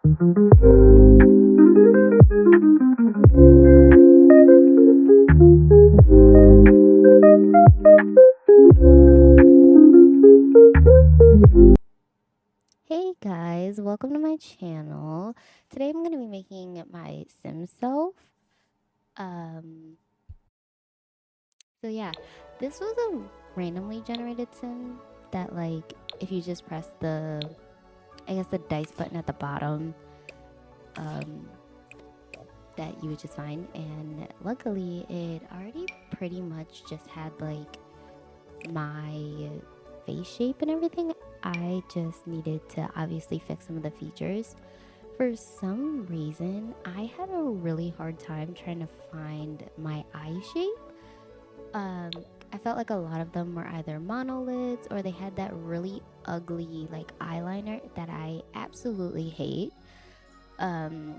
Hey guys, welcome to my channel. Today I'm going to be making my sim self. Um, so yeah, this was a randomly generated sim that like if you just press I guess the dice button at the bottom, um, that you would just find. And luckily it already pretty much just had like my face shape and everything. I just needed to obviously fix some of the features. For some reason, I had a really hard time trying to find my eye shape. Um, I felt like a lot of them were either monolids or they had that really ugly like eyeliner that I absolutely hate. Um,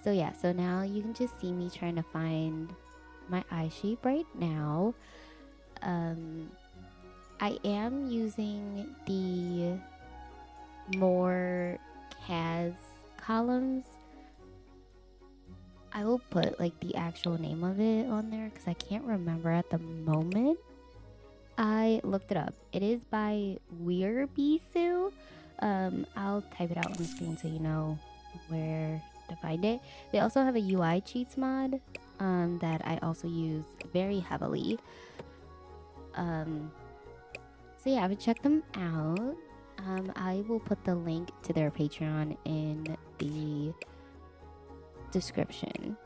so yeah, so now you can just see me trying to find my eye shape right now. Um, I am using the more CAS columns. I will put like the actual name of it on there because I can't remember at the moment. I looked it up. It is by Weirbisu. I'll type it out on the screen so you know where to find it. They also have a UI cheats mod that I also use very heavily. Um, so yeah, I would check them out. I will put the link to their Patreon in the description.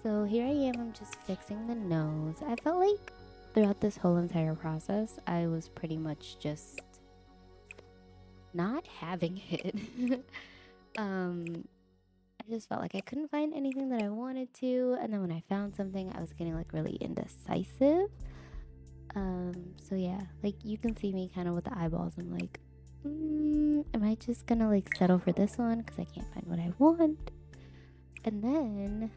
So here I am, I'm just fixing the nose. I felt like throughout this whole entire process, I was pretty much just not having it. um, I just felt like I couldn't find anything that I wanted to, and then when I found something, I was getting like really indecisive. So yeah, like you can see me kind of with the eyeballs. I'm like, am I just gonna like settle for this one because I can't find what I want? And then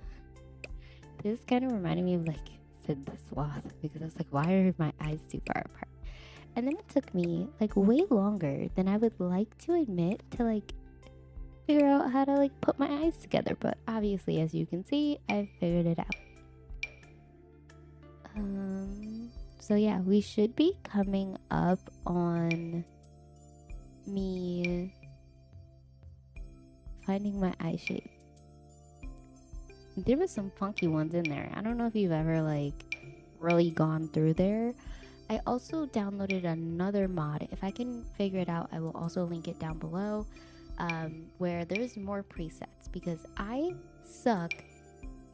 this kind of reminded me of like Sid the Sloth because I was like, why are my eyes too far apart? And then it took me like way longer than I would like to admit to like figure out how to like put my eyes together. But obviously, as you can see, I figured it out. So yeah, we should be coming up on me finding my eye shape. There was some funky ones in there. I don't know if you've ever like really gone through there. I also downloaded another mod. If I can figure it out, I will also link it down below, where there's more presets because I suck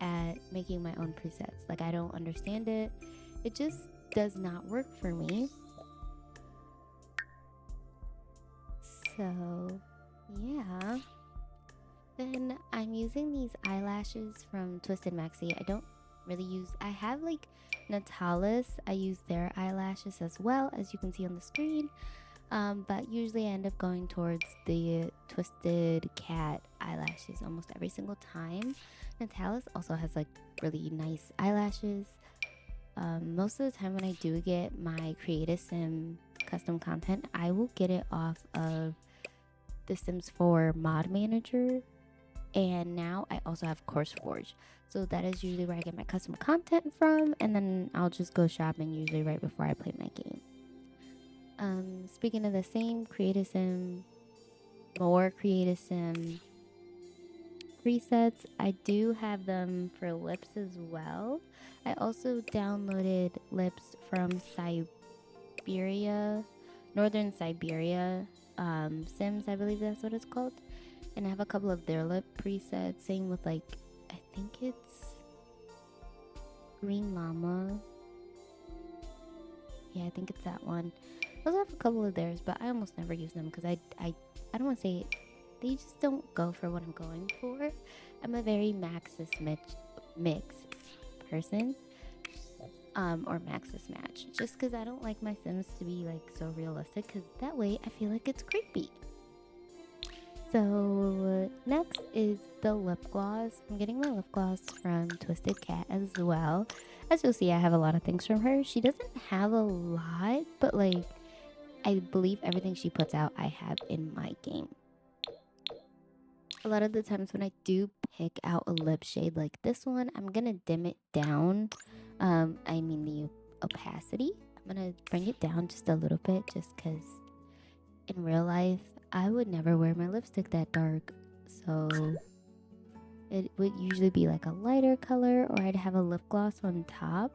at making my own presets. Like, I don't understand it. It just does not work for me. So, yeah. Then I'm using these eyelashes from Twisted Maxi. I don't really use, I have like Natalis. I use their eyelashes as well, as you can see on the screen. But usually I end up going towards the Twisted Cat eyelashes almost every single time. Natalis also has like really nice eyelashes. Most of the time when I do get my Creative Sim custom content, I will get it off of the Sims 4 mod manager. And now I also have CourseForge. So that is usually where I get my custom content from. And then I'll just go shopping usually right before I play my game. Speaking of the same Creative Sim, more Creative Sim presets, I do have them for lips as well. I also downloaded lips from Siberia, Northern Siberia Sims, I believe that's what it's called. And I have a couple of their lip presets. Same with like, I think it's Green Llama. Yeah, I think it's that one. I also have a couple of theirs, but I almost never use them because I don't want to say they just don't go for what I'm going for. I'm a very Maxis mix person, or Maxis match, just because I don't like my Sims to be like so realistic, because that way I feel like it's creepy. So next is the lip gloss. I'm getting my lip gloss from Twisted Cat as well. As you'll see, I have a lot of things from her. She doesn't have a lot, but like I believe everything she puts out I have in my game. a lot of the times when I do pick out a lip shade like this one, I'm gonna dim it down. I mean the opacity. I'm gonna bring it down just a little bit just because in real life, I would never wear my lipstick that dark. So it would usually be like a lighter color or I'd have a lip gloss on top.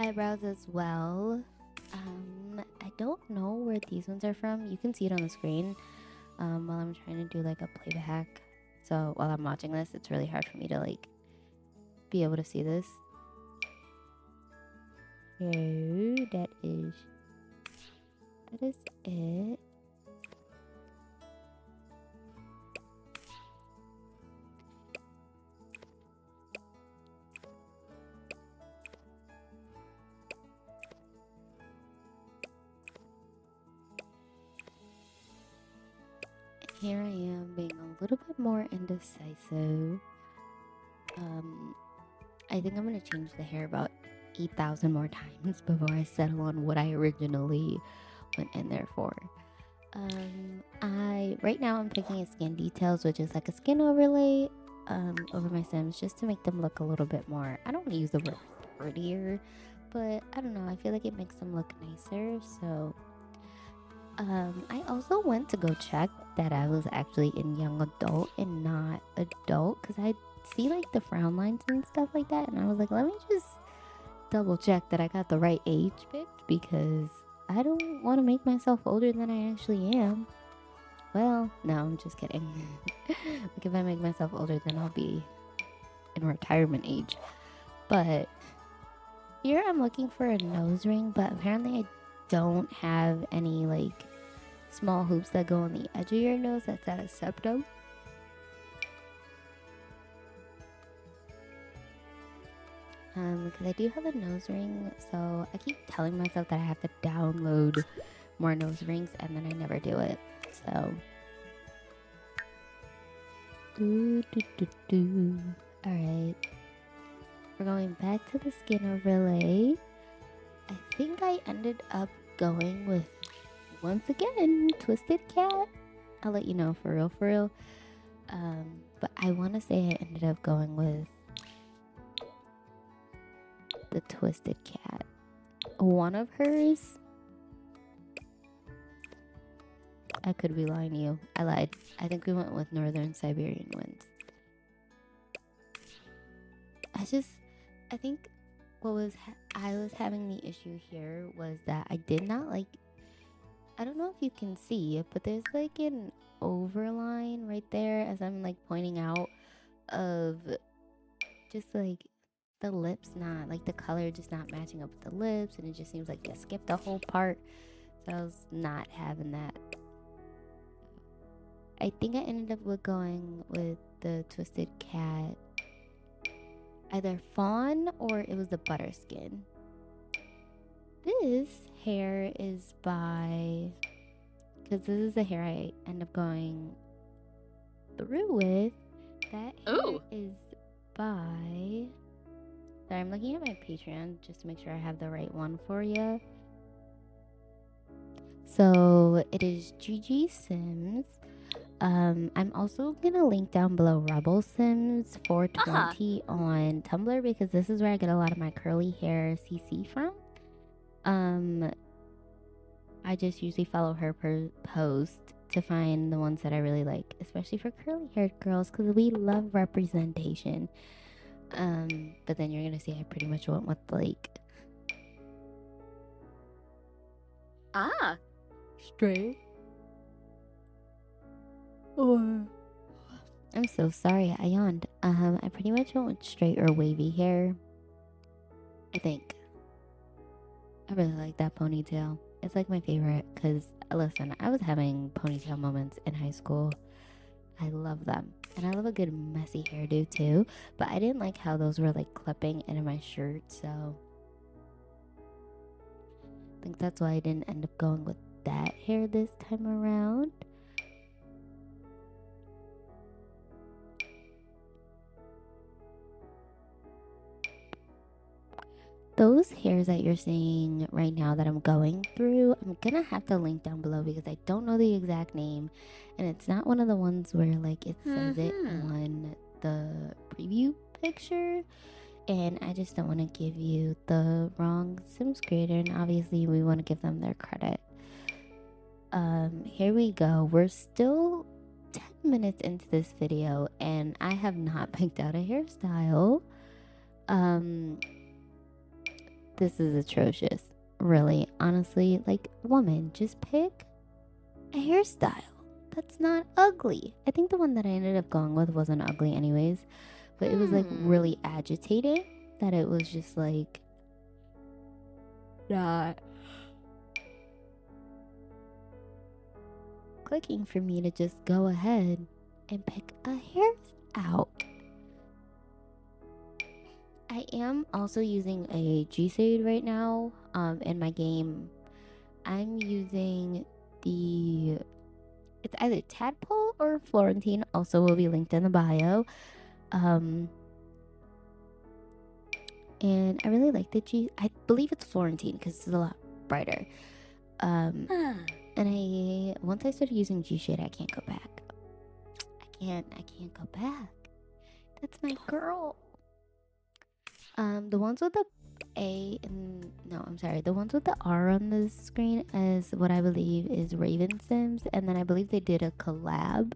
Eyebrows as well. I don't know where these ones are from. You can see it on the screen while I'm trying to do like a playback. So while I'm watching this, it's really hard for me to like be able to see this. So that is it. Here I am being a little bit more indecisive. I think I'm gonna change the hair about 8,000 more times before I settle on what I originally went in there for. Right now I'm picking a skin details, which is like a skin overlay over my Sims just to make them look a little bit more. I don't want to use the word prettier, but I don't know. I feel like it makes them look nicer. So I also went to go check that I was actually in young adult and not adult because I see like the frown lines and stuff like that, and I was like, let me just double check that I got the right age picked because I don't want to make myself older than I actually am. Well, no, I'm just kidding. Like if I make myself older, then I'll be in retirement age. But here I'm looking for a nose ring, but apparently I don't have any like small hoops that go on the edge of your nose that's at a septum. Because I do have a nose ring, so I keep telling myself that I have to download more nose rings, and then I never do it. So, all right, we're going back to the skin overlay. I think I ended up going with once again Twisted Cat. I'll let you know for real. But I want to say I ended up going with the Twisted Cat. One of hers. I could be lying to you. I lied. I think we went with Northern Siberian Winds. I think I was having the issue here was that I did not like. I don't know if you can see it, but there's like an overline right there as I'm like pointing out of just like the lips not like the color just not matching up with the lips, and it just seems like they skipped the whole part. So I was not having that. I think I ended up with going with the Twisted Cat, either fawn or it was the Butterskin. This hair is by, because this is the hair I end up going through with. That hair is by. Sorry, I'm looking at my Patreon just to make sure I have the right one for you. So it is Gigi Sims. I'm also gonna link down below Rebel Sims 420 on Tumblr because this is where I get a lot of my curly hair CC from. I just usually follow her per post to find the ones that I really like, especially for curly haired girls because we love representation. But then you're gonna see I pretty much went with like straight. Or I'm so sorry, I yawned. I pretty much went with straight or wavy hair. I think. I really like that ponytail. It's like my favorite because listen, I was having ponytail moments in high school. I love them. And I love a good messy hairdo too. But I didn't like how those were like clipping into my shirt, so I think that's why I didn't end up going with that hair this time around. Those hair hairs that you're seeing right now that I'm going through, I'm gonna have to link down below because I don't know the exact name, and it's not one of the ones where like it says it on the preview picture, and I just don't want to give you the wrong Sims creator, and obviously we want to give them their credit. Here we go. We're still 10 minutes into this video and I have not picked out a hairstyle. This is atrocious. Really, honestly, like, woman, just pick a hairstyle that's not ugly. I think the one that I ended up going with wasn't ugly anyways, but it was like really agitated that it was just like not clicking for me to just go ahead and pick a hair out. I am also using a G-Shade right now in my game. I'm using it's either Tadpole or Florentine, also will be linked in the bio. And I really like the I believe it's Florentine because it's a lot brighter. And once I started using G-Shade, I can't go back. I can't go back. That's my girl. The ones with the the ones with the R on the screen is what I believe is Raven Sims, and then I believe they did a collab,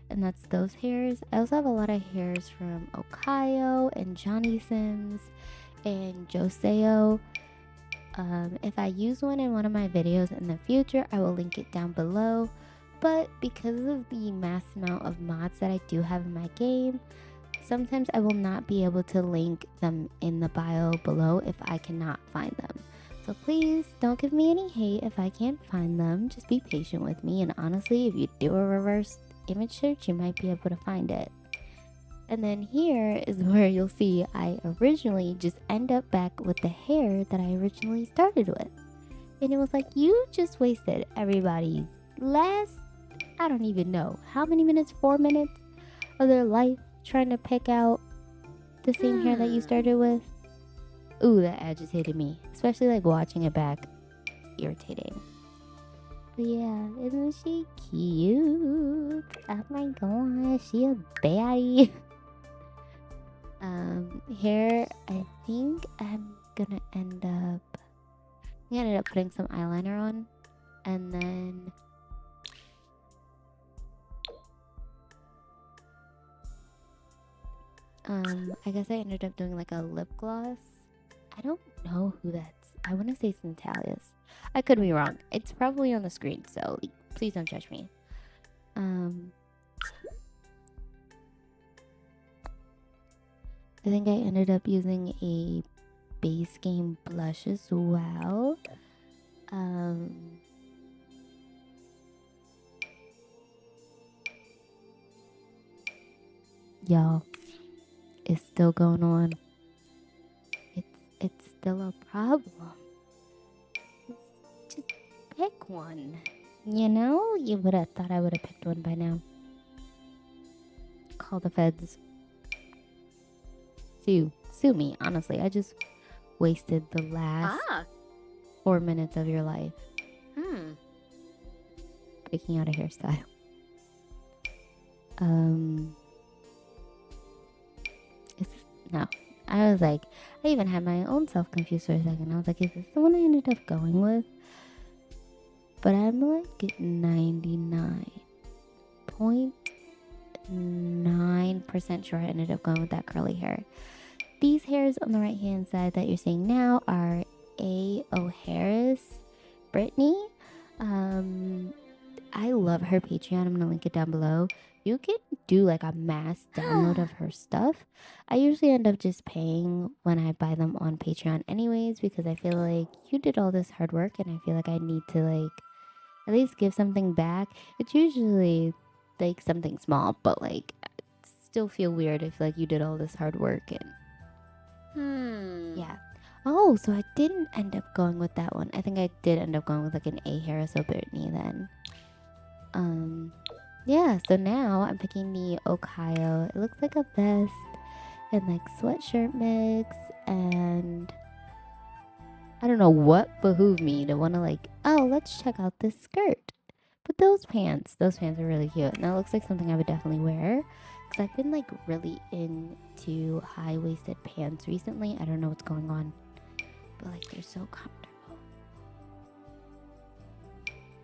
and that's those hairs. I also have a lot of hairs from Okayo and Johnny Sims and Joseo. If I use one in one of my videos in the future, I will link it down below, but because of the mass amount of mods that I do have in my game, sometimes I will not be able to link them in the bio below if I cannot find them. So please don't give me any hate if I can't find them. Just be patient with me, and honestly, if you do a reverse image search, you might be able to find it. And then here is where you'll see I originally just end up back with the hair that I originally started with. And it was like, you just wasted everybody's last, I don't even know, how many minutes, 4 minutes of their life trying to pick out the same hair that you started with. Ooh, that agitated me, especially like watching it back. It's irritating. But yeah, isn't she cute? Oh my gosh, she a baddie. Here I think I ended up putting some eyeliner on, and then I guess I ended up doing like a lip gloss. I don't know who that's. I want to say Centalius. I could be wrong. It's probably on the screen, so like, please don't judge me. I think I ended up using a base game blush as well. Y'all, it's still going on. It's still a problem. Just pick one. You know, you would have thought I would have picked one by now. Call the feds. Sue me, honestly. I just wasted the last 4 minutes of your life. Picking out a hairstyle. No. I was like, I even had my own self confused for a second. I was like, is this the one I ended up going with? But I'm like 99.9% sure I ended up going with that curly hair. These hairs on the right hand side that you're seeing now are A. O'Hara's Brittany. I love her Patreon. I'm gonna link it down below. You can do like a mass download of her stuff. I usually end up just paying when I buy them on Patreon anyways, because I feel like you did all this hard work and I feel like I need to like at least give something back. It's usually like something small, but like still feel weird if like you did all this hard work and yeah. Oh, so I didn't end up going with that one. I think I did end up going with like an A. Harris Brittany then. Yeah, so now I'm picking the Okayo. It looks like a vest and like sweatshirt mix, and I don't know what behooved me to want to like, oh, let's check out this skirt. But those pants are really cute. And that looks like something I would definitely wear. Because I've been like really into high-waisted pants recently. I don't know what's going on. But like they're so comfortable.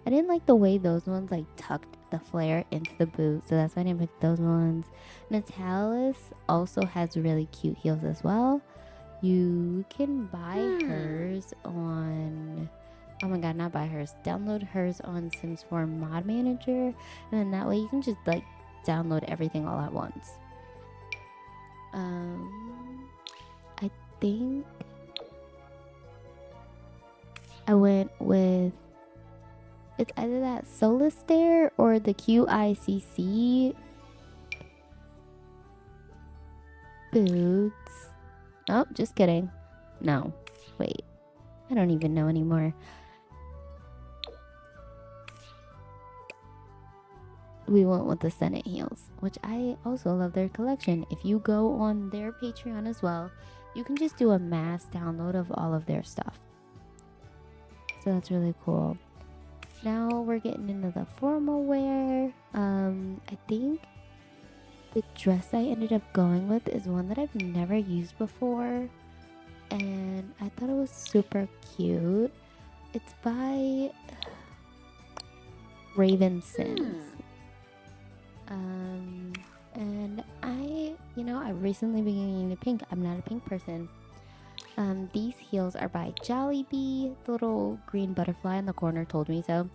I didn't like the way those ones like tucked the flare into the boot. So that's why I didn't pick those ones. Natalis also has really cute heels as well. You can buy hers on, oh my god, not buy hers, download hers on Sims 4 Mod Manager, and then that way you can just like download everything all at once. I think I went with, it's either that Solitaire or the QICC boots. Oh, just kidding. No, wait. I don't even know anymore. We went with the Senate heels, which I also love their collection. If you go on their Patreon as well, you can just do a mass download of all of their stuff. So that's really cool. Now we're getting into the formal wear. I think the dress I ended up going with is one that I've never used before, and I thought it was super cute. It's by Raven Sims. And I recently been getting into pink. I'm not a pink person. These heels are by Jollibee. The little green butterfly in the corner told me so.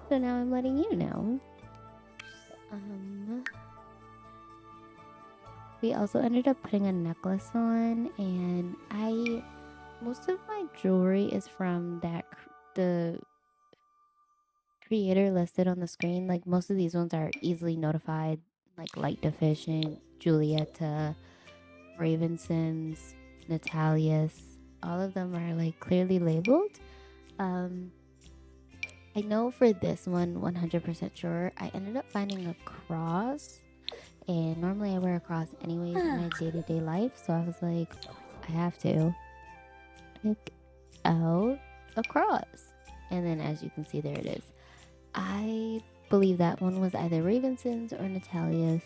So now I'm letting you know. We also ended up putting a necklace on, and most of my jewelry is from the creator listed on the screen. Like most of these ones are easily notified, like Light Deficient, Julieta, Raven Sims, Natalius. All of them are like clearly labeled. I know for this one, 100% sure, I ended up finding a cross. And normally I wear a cross anyways in my day-to-day life. So I was like, I have to pick out a cross. And then as you can see, there it is. I believe that one was either Ravensons or Natalius.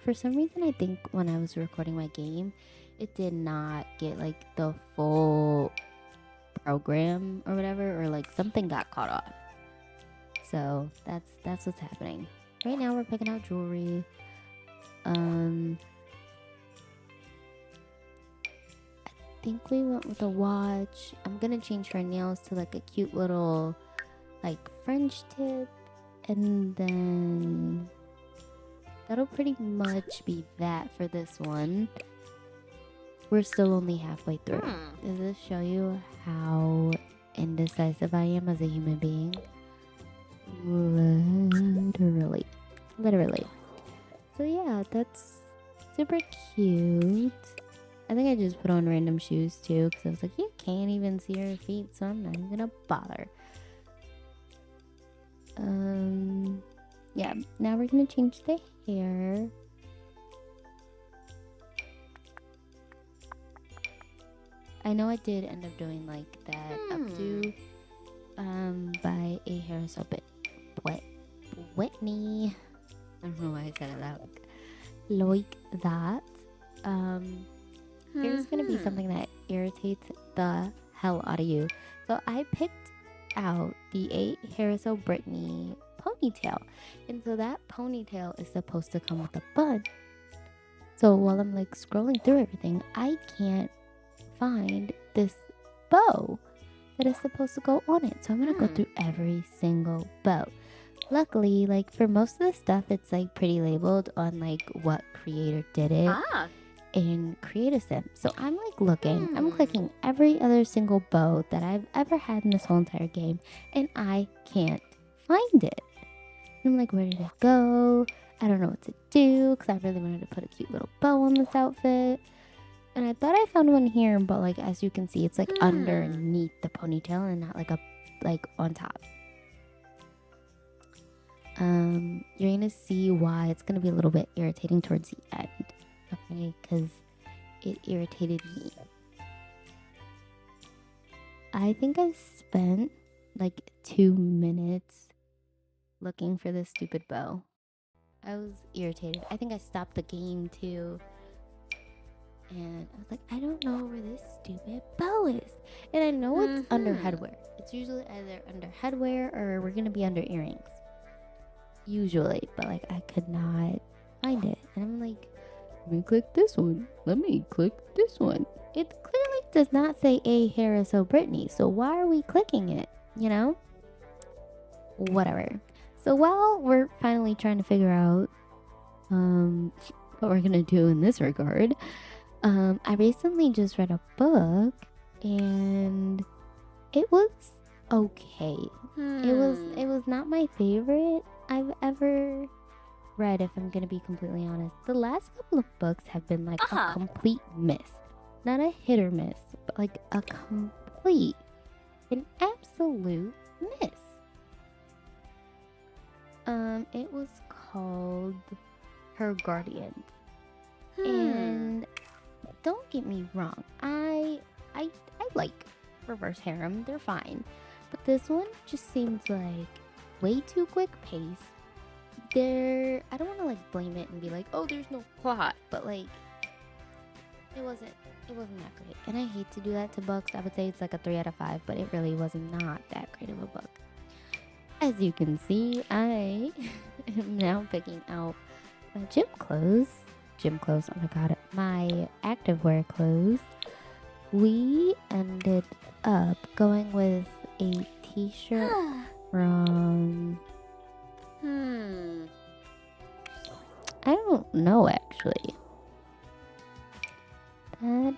For some reason, I think when I was recording my game, it did not get like the full program or whatever, or like something got caught off. So that's what's happening. Right now we're picking out jewelry. I think we went with a watch. I'm gonna change her nails to like a cute little like French tip, and then that'll pretty much be that for this one. We're still only halfway through. Does this show you how indecisive I am as a human being? Literally. So yeah, that's super cute. I think I just put on random shoes too, because I was like, you can't even see her feet, so I'm not even gonna bother. Yeah, now we're gonna change the hair. I know I did end up doing like that updo by a hairstyle Whitney. I don't know why I said it like that. Here's gonna be something that irritates the hell out of you. So I picked out the 8 Harris Brittany ponytail, and so that ponytail is supposed to come with a bun. So while I'm like scrolling through everything, I can't find this bow that is supposed to go on it. So I'm gonna go through every single bow. Luckily, like for most of the stuff, it's like pretty labeled on like what creator did it in Create-A-Sim. So I'm like looking, I'm clicking every other single bow that I've ever had in this whole entire game, and I can't find it. And I'm like, where did it go? I don't know what to do, because I really wanted to put a cute little bow on this outfit. And I thought I found one here, but like as you can see, it's like underneath the ponytail and not like on top. You're gonna see why it's gonna be a little bit irritating towards the end, okay? Because it irritated me. I think I spent like 2 minutes looking for this stupid bow. I was irritated. I think I stopped the game too. And I was like, I don't know where this stupid bow is. And I know it's under headwear. It's usually either under headwear or we're going to be under earrings. Usually. But like, I could not find it. And I'm like, let me click this one. Let me click this one. It clearly does not say A. Harris O. Brittany. So why are we clicking it? You know? Whatever. So while we're finally trying to figure out what we're going to do in this regard, I recently just read a book and it was okay. It was not my favorite I've ever read, if I'm gonna be completely honest. The last couple of books have been like a complete miss. Not a hit or miss, but like a complete, an absolute miss. It was called Her Guardian. And don't get me wrong, I like reverse harem, they're fine. But this one just seems like way too quick pace. I don't want to like blame it and be like, oh, there's no plot, but like it wasn't that great. And I hate to do that to books. I would say it's like a 3 out of 5, but it really was not that great of a book. As you can see, I am now picking out my gym clothes, oh my god, my activewear clothes. We ended up going with a t-shirt from I don't know actually. That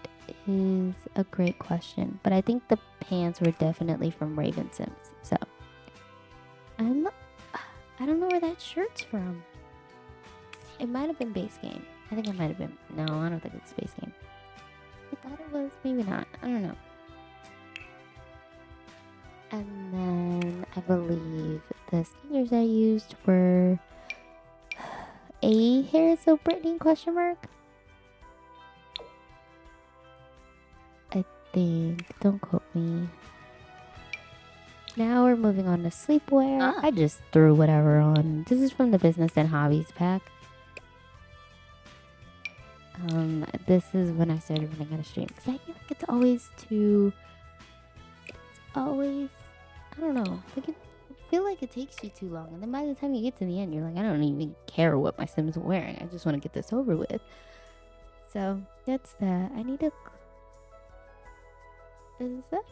is a great question, but I think the pants were definitely from Raven Sims. So I don't know where that shirt's from. It might have been base game. I think it might have been. No, I don't think it's base game. I thought it was. Maybe not. I don't know. And then I believe the sneakers I used were A. Harris O. Brittany ? I think. Don't quote me. Now we're moving on to sleepwear. I just threw whatever on. This is from the Business and Hobbies pack. This is when I started running out of stream. Because I feel like it's always, I don't know. Like I feel like it takes you too long. And then by the time you get to the end, you're like, I don't even care what my Sims are wearing. I just want to get this over with. So, that's that. I need to... Is that...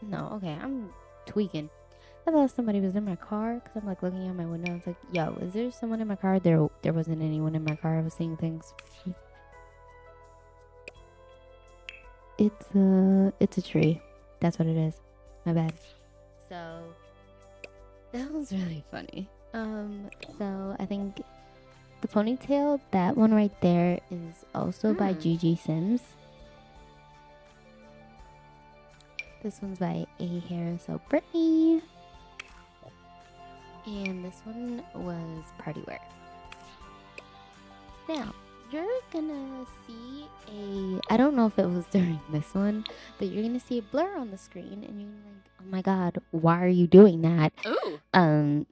No, okay. I'm tweaking. I thought somebody was in my car. Because I'm like looking out my window. It's like, yo, is there someone in my car? There wasn't anyone in my car. I was seeing things. It's a tree. That's what it is. My bad. So that was really funny. So I think the ponytail, that one right there, is also by GG Sims. This one's by A. Harris O. Brittany. And this one was Party Wear. Now, you're gonna see I don't know if it was during this one, but you're gonna see a blur on the screen and you're like, oh my god, why are you doing that? Ooh. I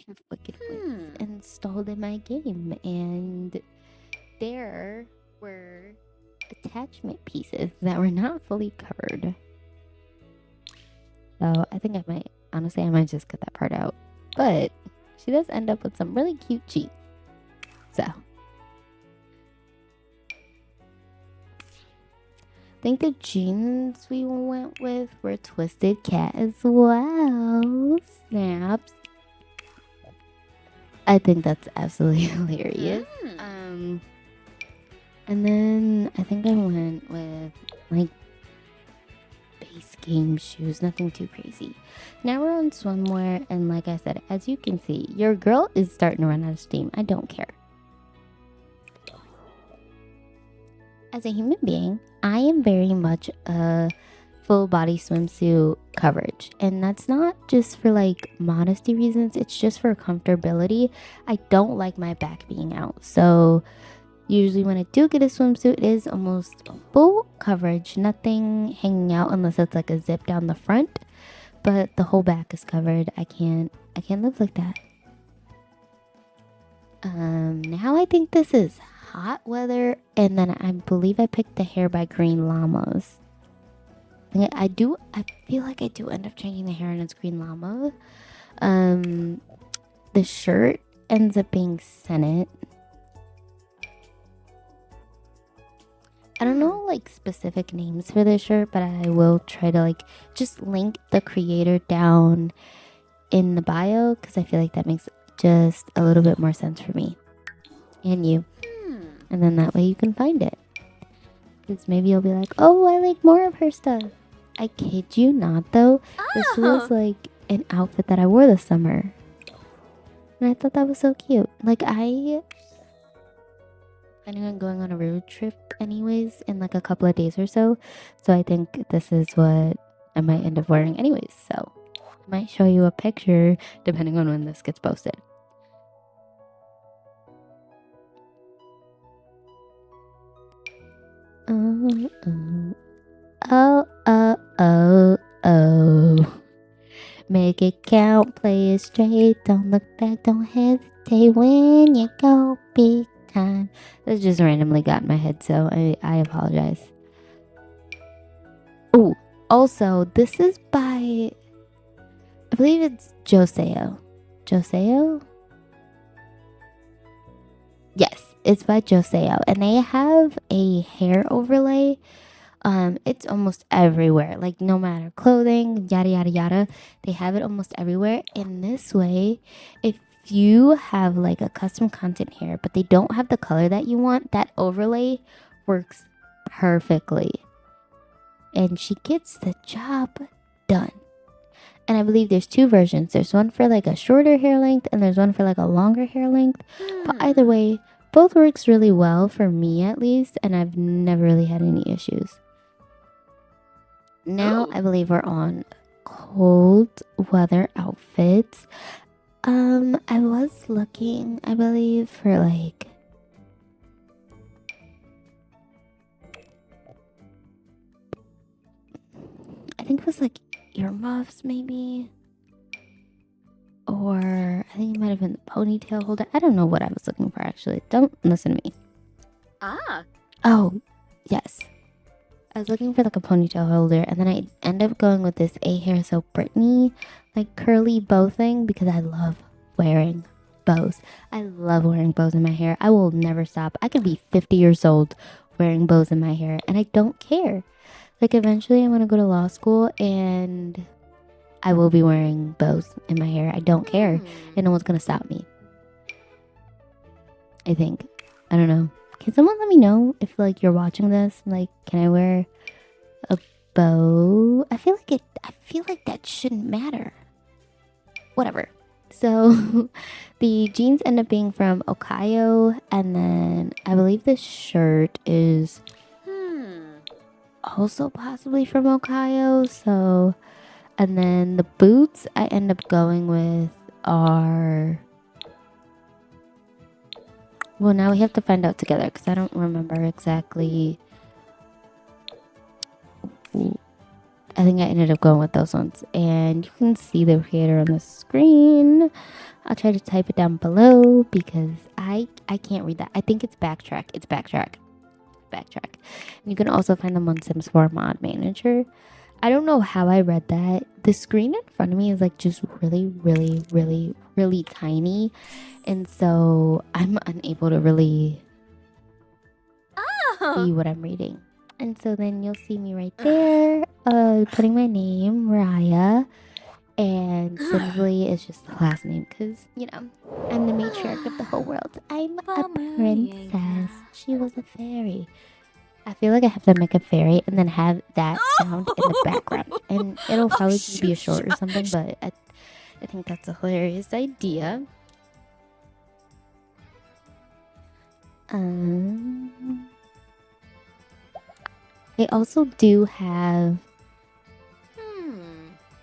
have Wicked Wits installed in my game, and there were attachment pieces that were not fully covered. So I think I might just cut that part out. But she does end up with some really cute jeans. So I think the jeans we went with were Twisted Cat as well. Snaps. I think that's absolutely hilarious. And then I think I went with like base game shoes, nothing too crazy. Now we're on swimwear, and like I said, as you can see, your girl is starting to run out of steam. I don't care. As a human being, I am very much a full body swimsuit coverage, and that's not just for like modesty reasons, it's just for comfortability. I don't like my back being out, so Usually when I do get a swimsuit, it is almost full coverage. Nothing hanging out unless it's like a zip down the front. But the whole back is covered. I can't live like that. Now I think this is hot weather, and then I believe I picked the hair by Green Llamas. I feel like I do end up changing the hair and it's Green Llama. The shirt ends up being Senate. I don't know like specific names for this shirt, but I will try to like just link the creator down in the bio because I feel like that makes just a little bit more sense for me and you. And then that way you can find it. Because maybe you'll be like, oh, I like more of her stuff. I kid you not though. This was like an outfit that I wore this summer. And I thought that was so cute. Like I planning on going on a road trip anyways in like a couple of days or so. So I think this is what I might end up wearing anyways. So I might show you a picture depending on when this gets posted. Oh. Make it count, play it straight. Don't look back, don't hesitate when you go big time. This just randomly got in my head, so I apologize. Oh, also, this is by, I believe it's Joseo. Joseo? Yes, it's by Joseo, and they have a hair overlay. It's almost everywhere. Like no matter clothing, yada yada yada, they have it almost everywhere. In this way, if you have like a custom content hair, but they don't have the color that you want, that overlay works perfectly. And she gets the job done. And I believe there's two versions. There's one for like a shorter hair length and there's one for like a longer hair length. But either way, both works really well for me at least, and I've never really had any issues. Now I believe we're on cold weather outfits. I was looking, I believe, for like I think it was like earmuffs maybe. Or I think it might have been the ponytail holder. I don't know what I was looking for actually. Don't listen to me. Oh, yes. I was looking for like a ponytail holder, and then I end up going with this A Hair So Britney like curly bow thing because I love wearing bows. I love wearing bows in my hair. I will never stop. I could be 50 years old wearing bows in my hair, and I don't care. Like eventually I want to go to law school, and I will be wearing bows in my hair. I don't care, and no one's gonna stop me. I think. I don't know. Can someone let me know if like you're watching this? Like, can I wear a bow? I feel like that shouldn't matter. Whatever. So the jeans end up being from Okayo, and then I believe this shirt is also possibly from Okayo. So, and then the boots I end up going with are, well, now we have to find out together because I don't remember exactly. I think I ended up going with those ones, and you can see the creator on the screen. I'll try to type it down below because I can't read that. I think it's backtrack. It's backtrack. Backtrack. And you can also find them on Sims 4 Mod Manager. I don't know how I read that. The screen in front of me is like just really, really, really, really tiny. And so I'm unable to really see what I'm reading. And so then you'll see me right there, putting my name, Raya. And Simsley is just the last name because, you know, I'm the matriarch of the whole world. I'm a princess. She was a fairy. I feel like I have to make a fairy and then have that sound in the background. And it'll probably just be a short or something, but I think that's a hilarious idea. They also do have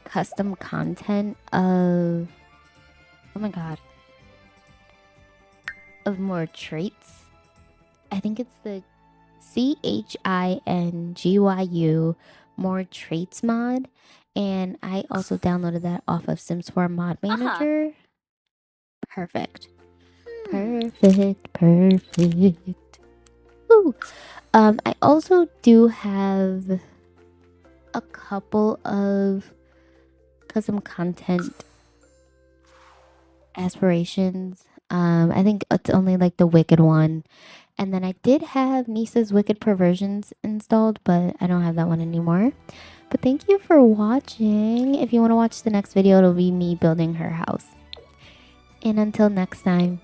custom content of, oh my god, of more traits. I think it's the CHINGYU More Traits mod. And I also downloaded that off of Sims 4 Mod Manager. Perfect. Perfect. Woo. I also do have a couple of custom content aspirations. I think it's only like the Wicked one. And then I did have Nisa's Wicked Perversions installed, but I don't have that one anymore. But thank you for watching. If you want to watch the next video, it'll be me building her house. And until next time.